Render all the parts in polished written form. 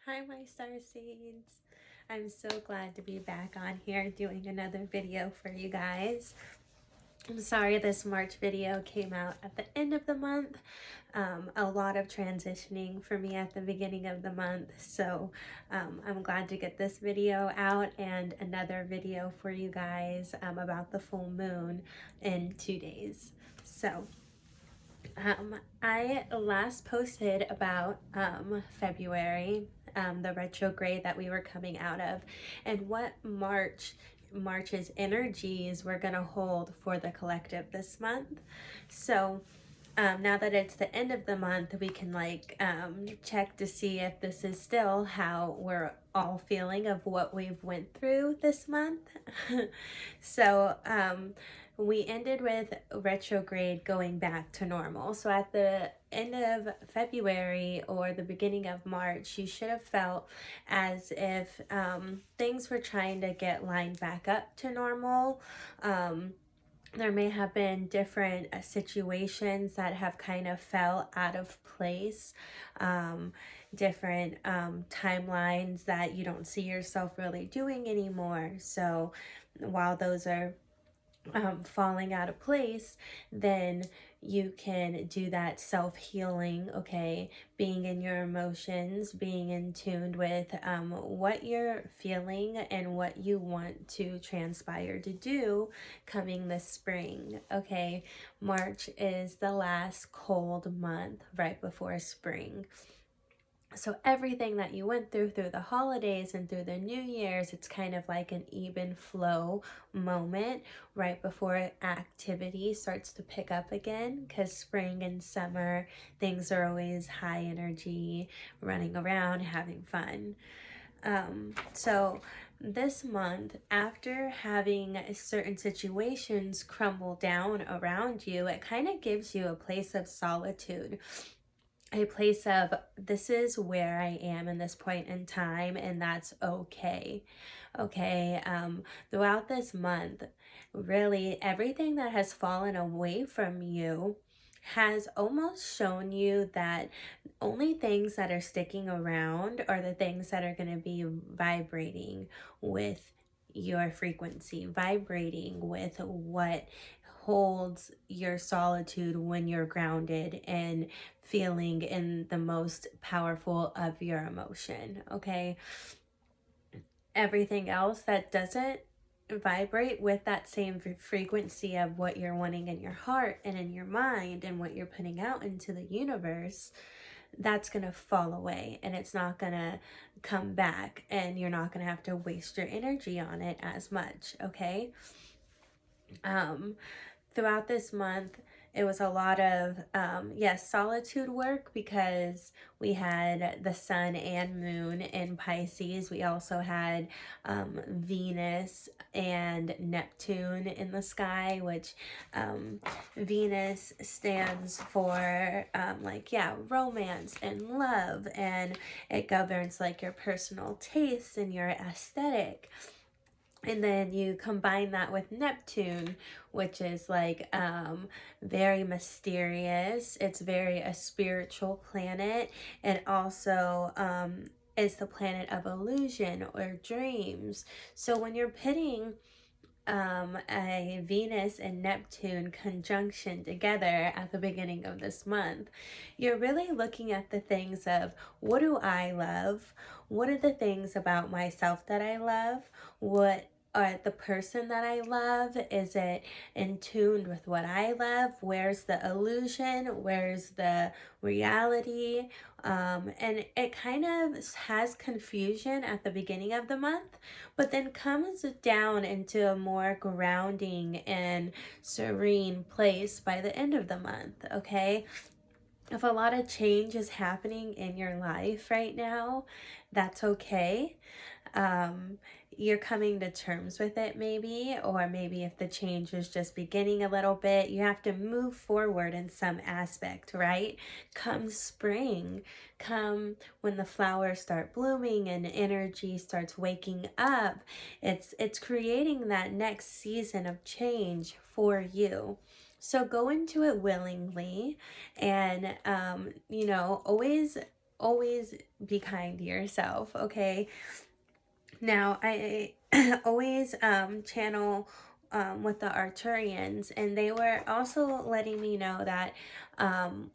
Hi, my Starseeds. I'm so glad to be back on here doing another video for you guys. I'm sorry this March video came out at the end of the month. A lot of transitioning for me at the beginning of the month, so I'm glad to get this video out and another video for you guys about the full moon in 2 days. So I last posted about February, the retrograde that we were coming out of, and what March's energies we're gonna hold for the collective this month. So now that it's the end of the month, we can check to see if this is still how we're all feeling of what we've went through this month. So we ended with retrograde going back to normal. So at the end of February or the beginning of March, you should have felt as if things were trying to get lined back up to normal. There may have been different situations that have kind of fell out of place, different timelines that you don't see yourself really doing anymore. So while those are falling out of place, then you can do that self-healing, okay? Being in your emotions, being in tune with what you're feeling and what you want to transpire to do coming this spring, okay? March is the last cold month right before spring. So everything that you went through the holidays and through the New Year's, it's kind of like an even flow moment right before activity starts to pick up again, because spring and summer, things are always high energy, running around, having fun. So this month, after having certain situations crumble down around you, it kind of gives you a place of solitude, a place of this is where I am in this point in time, and that's okay. Okay, throughout this month, really everything that has fallen away from you has almost shown you that only things that are sticking around are the things that are going to be vibrating with your frequency, vibrating with what holds your solitude when you're grounded and feeling in the most powerful of your emotion, okay? Everything else that doesn't vibrate with that same frequency of what you're wanting in your heart and in your mind and what you're putting out into the universe, that's going to fall away and it's not going to come back, and you're not going to have to waste your energy on it as much, okay? Throughout this month, it was a lot of, yes, solitude work, because we had the sun and moon in Pisces. We also had Venus and Neptune in the sky, which Venus stands for romance and love, and it governs like your personal tastes and your aesthetic. And then you combine that with Neptune, which is very mysterious. It's very a spiritual planet. It also is the planet of illusion or dreams. So when you're pitting a Venus and Neptune conjunction together at the beginning of this month, you're really looking at the things of, what do I love? What are the things about myself that I love? What the person that I love? Is it in tune with what I love? Where's the illusion? Where's the reality? And it kind of has confusion at the beginning of the month, but then comes down into a more grounding and serene place by the end of the month, okay? If a lot of change is happening in your life right now, that's okay. You're coming to terms with it maybe, or maybe if the change is just beginning a little bit, you have to move forward in some aspect, right? Come spring, come when the flowers start blooming and energy starts waking up, it's creating that next season of change for you. So go into it willingly, and always always be kind to yourself, okay? Now, I always channel with the Arcturians, and they were also letting me know that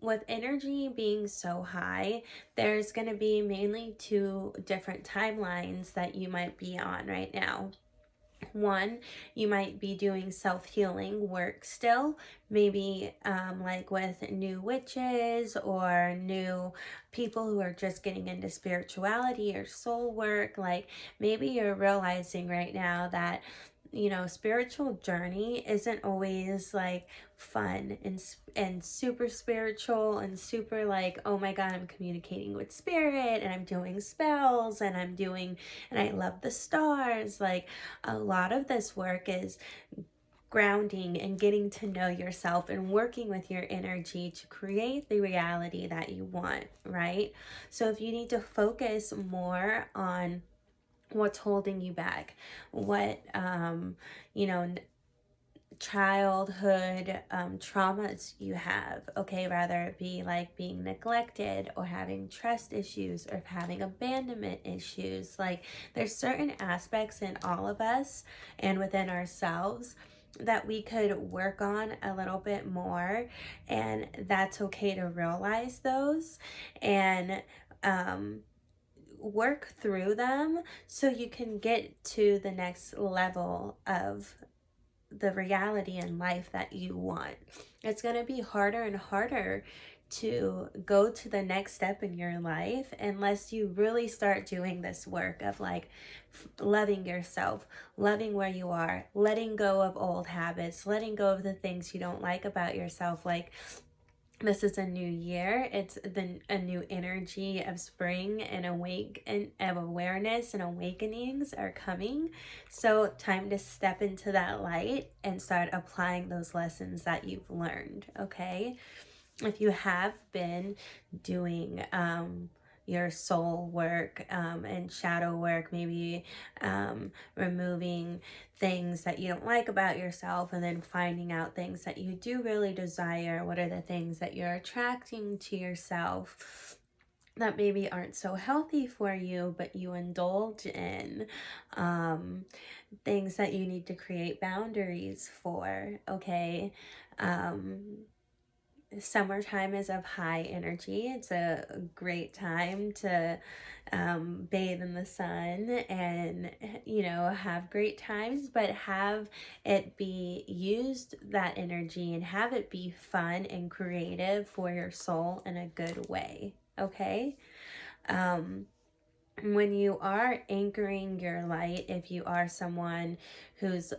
with energy being so high, there's going to be mainly two different timelines that you might be on right now. One, you might be doing self-healing work still, maybe like with new witches or new people who are just getting into spirituality or soul work. Like maybe you're realizing right now that, you know, spiritual journey isn't always like fun and super spiritual and super like, oh my god, I'm communicating with spirit and I'm doing spells and I love the stars. Like a lot of this work is grounding and getting to know yourself and working with your energy to create the reality that you want, right? So if you need to focus more on what's holding you back, what you know, childhood traumas you have, okay, rather it be like being neglected or having trust issues or having abandonment issues. Like there's certain aspects in all of us and within ourselves that we could work on a little bit more, and that's okay to realize those and work through them so you can get to the next level of the reality in life that you want. It's going to be harder and harder to go to the next step in your life unless you really start doing this work of like loving yourself, loving where you are, letting go of old habits, letting go of the things you don't like about yourself. Like this is a new year. It's a new energy of spring and awake and of awareness and awakenings are coming. So time to step into that light and start applying those lessons that you've learned. Okay. If you have been doing your soul work and shadow work, maybe removing things that you don't like about yourself and then finding out things that you do really desire, what are the things that you're attracting to yourself that maybe aren't so healthy for you but you indulge in, things that you need to create boundaries for, okay? Summertime is of high energy. It's a great time to bathe in the sun and, you know, have great times, but have it be used, that energy, and have it be fun and creative for your soul in a good way. Okay? When you are anchoring your light, if you are someone who's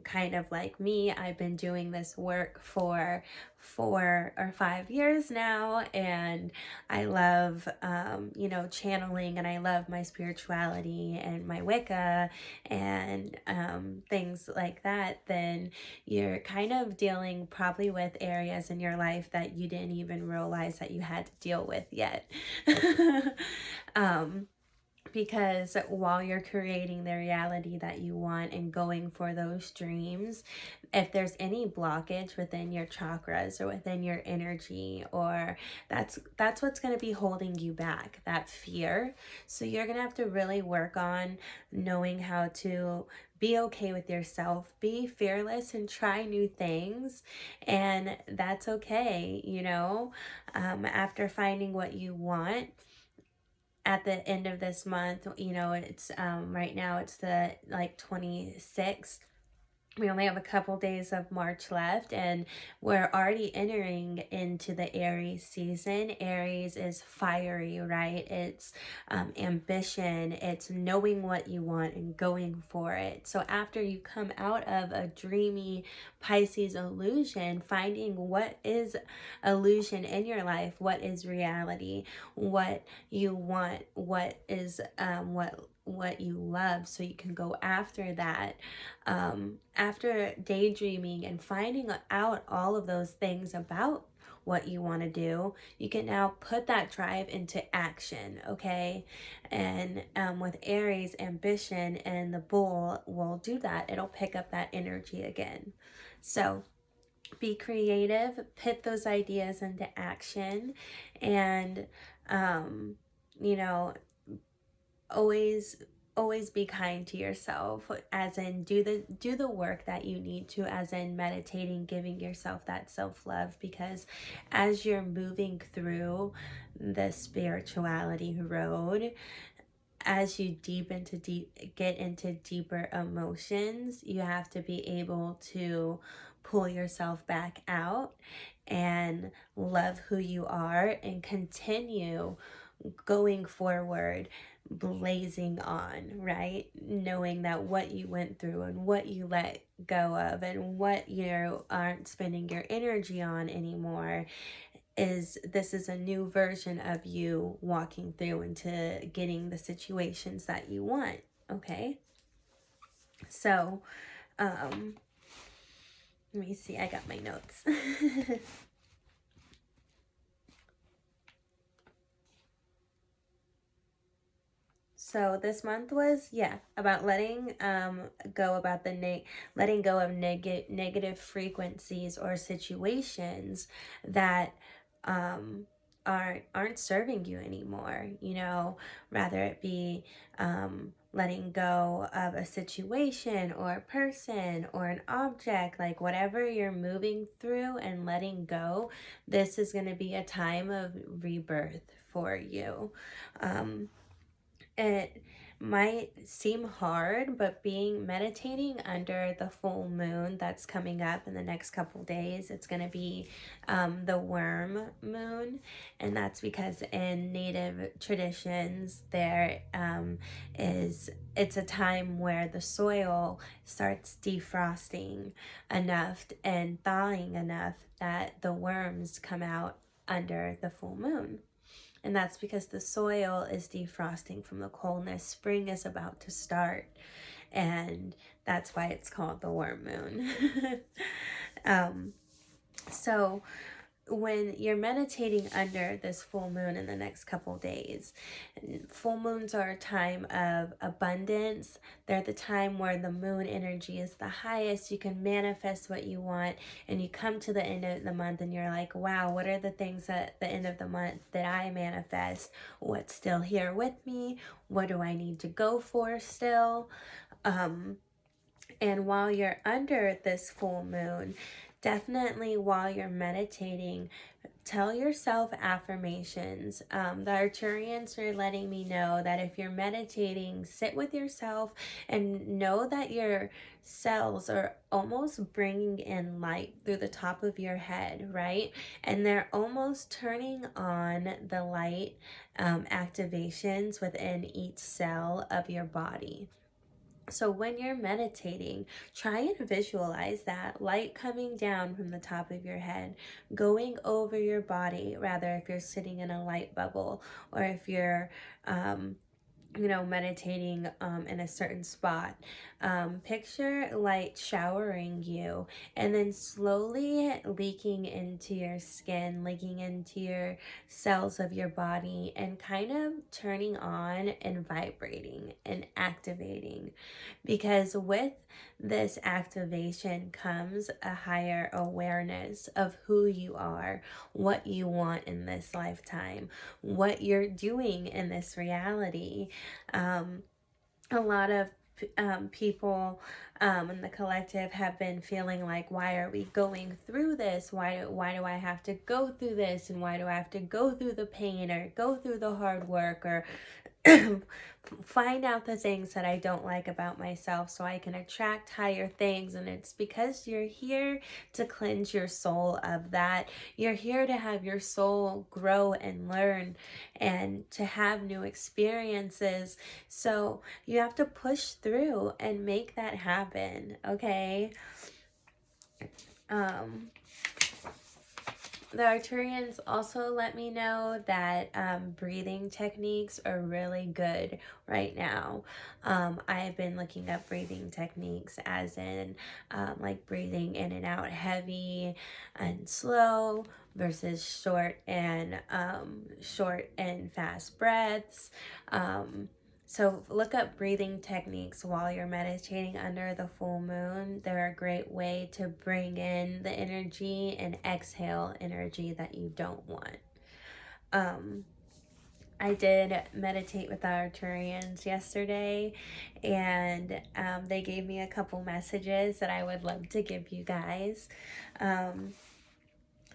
kind of like me, I've been doing this work for 4 or 5 years now, and I love, you know, channeling, and I love my spirituality and my Wicca and things like that, then you're kind of dealing probably with areas in your life that you didn't even realize that you had to deal with yet. Because while you're creating the reality that you want and going for those dreams, if there's any blockage within your chakras or within your energy, or that's what's going to be holding you back, that fear. So you're going to have to really work on knowing how to be okay with yourself, be fearless, and try new things. And that's okay, you know, after finding what you want at the end of this month, you know, it's right now it's the like 26th. We only have a couple days of March left, and we're already entering into the Aries season. Aries is fiery, right? It's ambition, it's knowing what you want and going for it. So after you come out of a dreamy Pisces illusion, finding what is illusion in your life, what is reality, what you want, what is what you love, so you can go after that. After daydreaming and finding out all of those things about what you want to do, you can now put that drive into action, okay? And with Aries, ambition and the bull will do that. It'll pick up that energy again. So be creative, put those ideas into action, and you know, always always be kind to yourself, as in do the work that you need to, as in meditating, giving yourself that self-love, because as you're moving through the spirituality road, as you get into deeper emotions, you have to be able to pull yourself back out and love who you are and continue going forward, blazing on, right? Knowing that what you went through and what you let go of and what you aren't spending your energy on anymore, this is a new version of you walking through into getting the situations that you want. Okay, so let me see, I got my notes. So this month was, yeah, about letting go about letting go of negative frequencies or situations that um aren't serving you anymore, you know, rather it be letting go of a situation or a person or an object, like whatever you're moving through and letting go. This is going to be a time of rebirth for you. It might seem hard, but being meditating under the full moon that's coming up in the next couple days, it's going to be the worm moon, and that's because in native traditions there is it's a time where the soil starts defrosting enough and thawing enough that the worms come out under the full moon. And that's because the soil is defrosting from the coldness. Spring is about to start. And that's why it's called the worm moon. So when you're meditating under this full moon in the next couple days, full moons are a time of abundance. They're the time where the moon energy is the highest. You can manifest what you want, and you come to the end of the month and you're like, wow, what are the things at the end of the month that I manifest? What's still here with me? What do I need to go for still? And while you're under this full moon, definitely while you're meditating, tell yourself affirmations. The Arcturians are letting me know that if you're meditating, sit with yourself and know that your cells are almost bringing in light through the top of your head, right? And they're almost turning on the light activations within each cell of your body. So when you're meditating, try and visualize that light coming down from the top of your head, going over your body, rather if you're sitting in a light bubble, or if you're meditating in a certain spot. Picture light showering you and then slowly leaking into your skin, leaking into your cells of your body, and kind of turning on and vibrating and activating. Because with this activation comes a higher awareness of who you are, what you want in this lifetime, what you're doing in this reality. A lot of people in the collective have been feeling like, why are we going through this? Why do I have to go through this? And why do I have to go through the pain or go through the hard work or find out the things that I don't like about myself so I can attract higher things? And it's because you're here to cleanse your soul of that. You're here to have your soul grow and learn and to have new experiences. So you have to push through and make that happen, okay? The Arcturians also let me know that breathing techniques are really good right now. I've been looking up breathing techniques, as in like breathing in and out heavy and slow versus short and fast breaths. So look up breathing techniques while you're meditating under the full moon. They're a great way to bring in the energy and exhale energy that you don't want. I did meditate with the Arcturians yesterday, and they gave me a couple messages that I would love to give you guys. Um,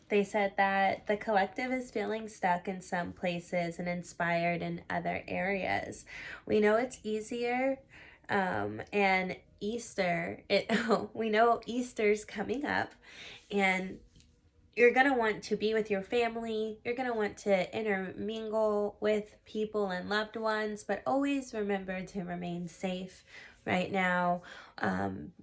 they said that the collective is feeling stuck in some places and inspired in other areas. We know it's easier, and we know Easter's coming up, and you're going to want to be with your family. You're going to want to intermingle with people and loved ones, but always remember to remain safe right now.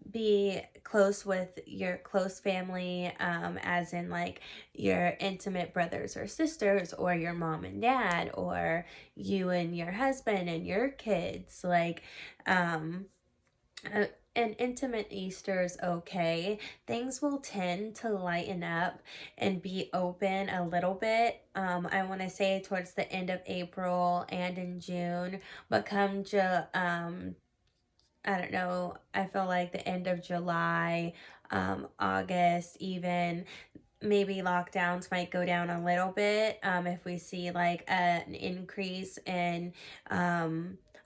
Be close with your close family, as in like your intimate brothers or sisters, or your mom and dad, or you and your husband and your kids. Like, uh, an intimate Easter is okay. Things will tend to lighten up and be open a little bit. I want to say towards the end of April and in June, but I don't know. I feel like the end of July, August, even maybe lockdowns might go down a little bit, if we see like an increase in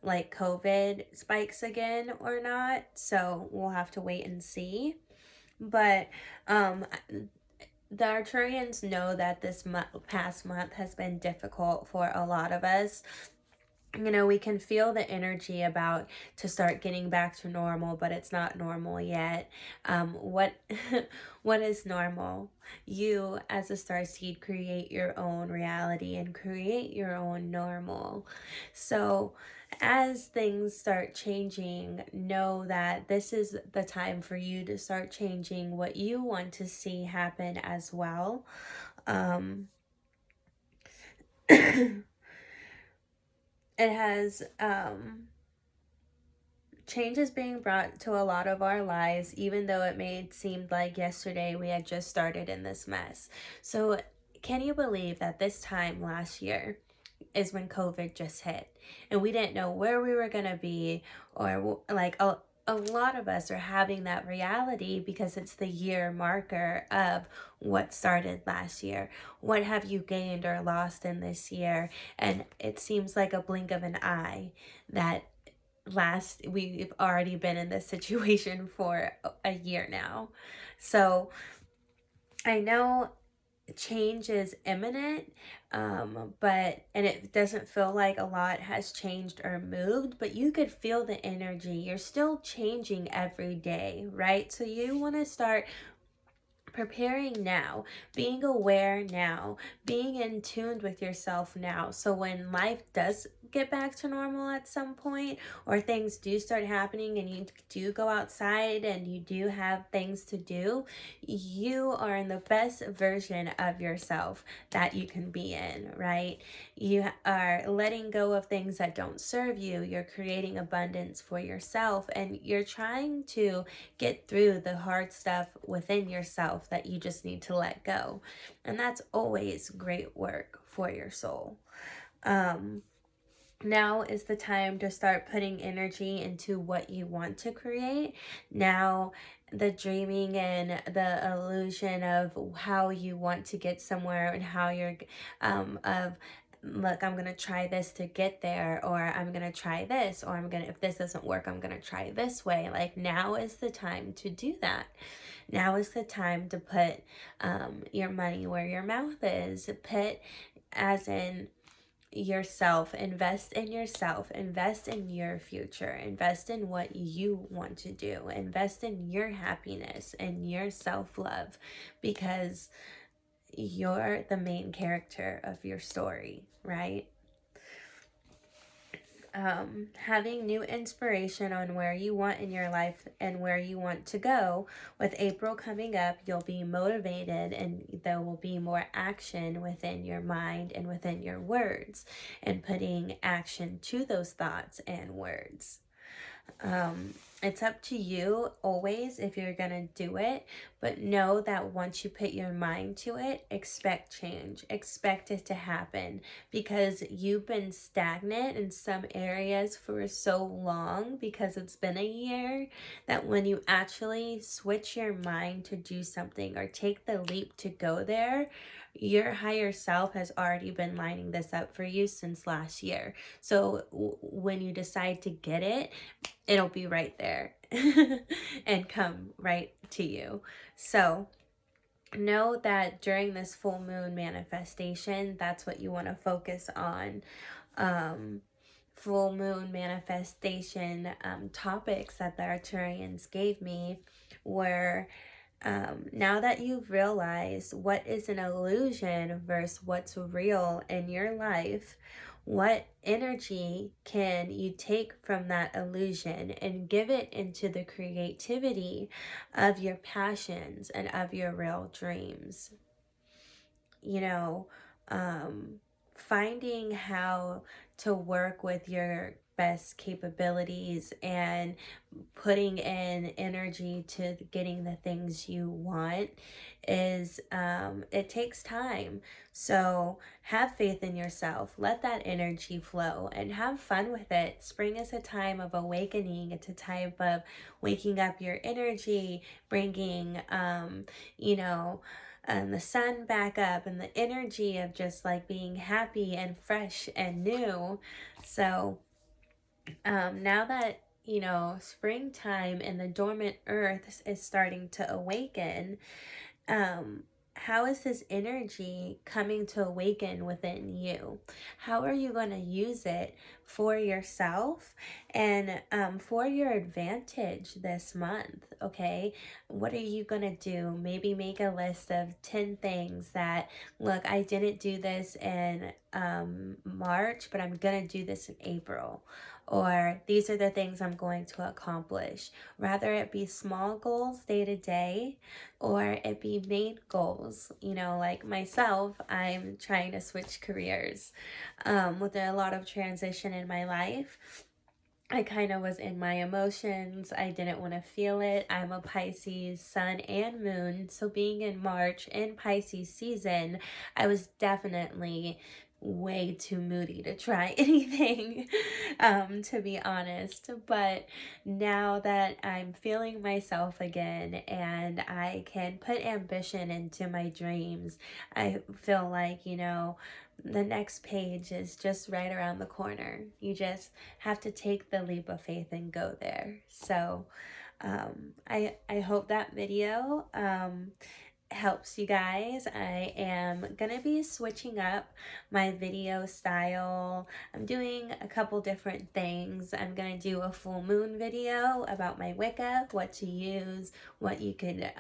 like COVID spikes again or not. So we'll have to wait and see. But um, the Arcturians know that this past month has been difficult for a lot of us. You know, we can feel the energy about to start getting back to normal, but it's not normal yet. What what is normal? You as a star seed create your own reality and create your own normal. So as things start changing, know that this is the time for you to start changing what you want to see happen as well. um it has change is being brought to a lot of our lives, even though it may seem like yesterday we had just started in this mess. So, can you believe that this time last year is when COVID just hit, and we didn't know where we were gonna be, or like a lot of us are having that reality because it's the year marker of what started last year. What have you gained or lost in this year? And it seems like a blink of an eye that we've already been in this situation for a year now. So I know change is imminent, but and it doesn't feel like a lot has changed or moved, but you could feel the energy. You're still changing every day, right? So you want to start preparing now, being aware now, being in tune with yourself now. So when life does get back to normal at some point, or things do start happening and you do go outside and you do have things to do, you are in the best version of yourself that you can be in, right? You are letting go of things that don't serve you. You're creating abundance for yourself, and you're trying to get through the hard stuff within yourself that you just need to let go. And that's always great work for your soul. Now is the time to start putting energy into what you want to create. Now, the dreaming and the illusion of how you want to get somewhere, and how you're, of, look, I'm going to try this to get there, or I'm going to try this, or if this doesn't work, I'm going to try this way. Like, now is the time to do that. Now is the time to put your money where your mouth is. Put, as in, invest in yourself, invest in your future, invest in what you want to do, invest in your happiness and your self-love, because you're the main character of your story, right? Having new inspiration on where you want in your life and where you want to go. With April coming up, you'll be motivated, and there will be more action within your mind and within your words, and putting action to those thoughts and words. It's up to you always if you're gonna do it, but know that once you put your mind to it, expect change, expect it to happen, because you've been stagnant in some areas for so long, because it's been a year, that when you actually switch your mind to do something or take the leap to go there, your higher self has already been lining this up for you since last year. So when you decide to get it, it'll be right there and come right to you. So know that during this full moon manifestation, that's what you want to focus on. Full moon manifestation topics that the Arcturians gave me were, now that you've realized what is an illusion versus what's real in your life, what energy can you take from that illusion and give it into the creativity of your passions and of your real dreams? You know, finding how to work with your best capabilities and putting in energy to getting the things you want is, it takes time. So have faith in yourself, let that energy flow and have fun with it. Spring is a time of awakening. It's a time of waking up your energy, bringing you know the sun back up, and the energy of just like being happy and fresh and new. So now that springtime and the dormant earth is starting to awaken, um, how is this energy coming to awaken within you? How are you going to use it for yourself and for your advantage this month? Okay, what are you going to do? Maybe make a list of 10 things that, look, I didn't do this in March, but I'm going to do this in April. Or these are the things I'm going to accomplish. Rather it be small goals day to day, or it be main goals. Like myself, I'm trying to switch careers. With a lot of transition in my life, I kind of was in my emotions. I didn't want to feel it. I'm a Pisces sun and moon. So being in March in Pisces season, I was definitely way too moody to try anything, to be honest. But now that I'm feeling myself again and I can put ambition into my dreams, I feel like, the next page is just right around the corner. You just have to take the leap of faith and go there. So I hope that video helps you guys. I am gonna be switching up my video style. I'm doing a couple different things. I'm gonna do a full moon video about my Wicca, what to use, what you could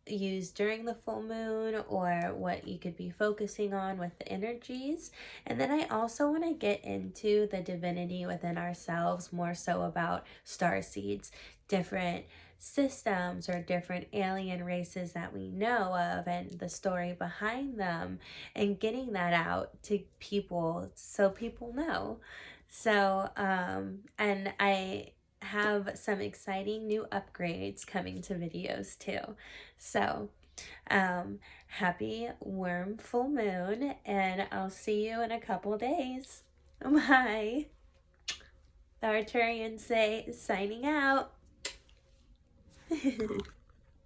use during the full moon, or what you could be focusing on with the energies. And then I also want to get into the divinity within ourselves, more so about star seeds, different systems or different alien races that we know of and the story behind them, and getting that out to people so people know. So and I have some exciting new upgrades coming to videos too. So, happy worm full moon, and I'll see you in a couple days. Bye. The Arcturian say signing out.